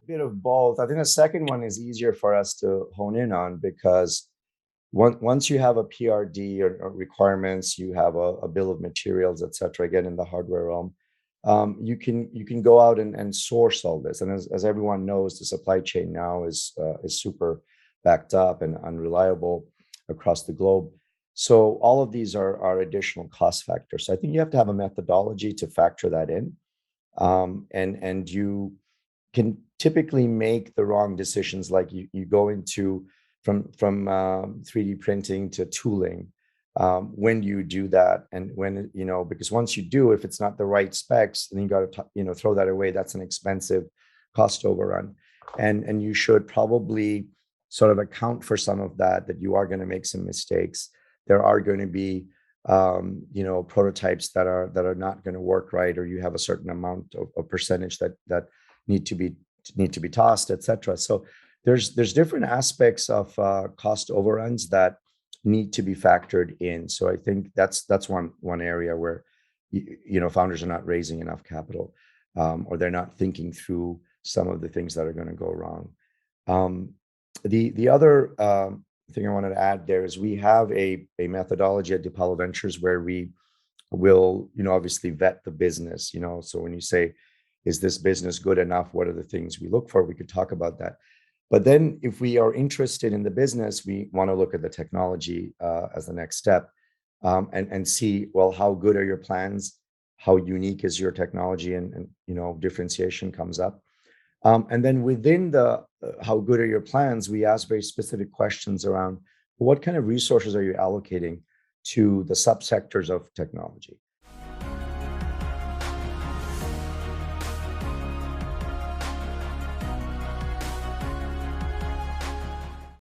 bit of both. I think the second one is easier for us to hone in on because once you have a PRD or requirements, you have a bill of materials, et cetera, again, in the hardware realm, you can go out and source all this. And as everyone knows, the supply chain now is super backed up and unreliable across the globe. So all of these are additional cost factors. So I think you have to have a methodology to factor that in. And you can typically make the wrong decisions, like you go into from 3D printing to tooling. When you do that, and when because once you do, if it's not the right specs, then you got to throw that away. That's an expensive cost overrun, and you should probably sort of account for some of that you are going to make some mistakes. There are going to be prototypes that are not going to work right, or you have a certain amount of percentage that need to be tossed, etc. So there's different aspects of cost overruns that need to be factored in. So I think that's one area where founders are not raising enough capital, or they're not thinking through some of the things that are going to go wrong. The other thing I wanted to add there is we have a methodology at Dipalo Ventures where we will obviously vet the business. So when you say, is this business good enough, what are the things we look for? We could talk about that. But then if we are interested in the business, we want to look at the technology as the next step, and see, well, how good are your plans? How unique is your technology? And differentiation comes up. And then within the how good are your plans, we ask very specific questions around what kind of resources are you allocating to the subsectors of technology.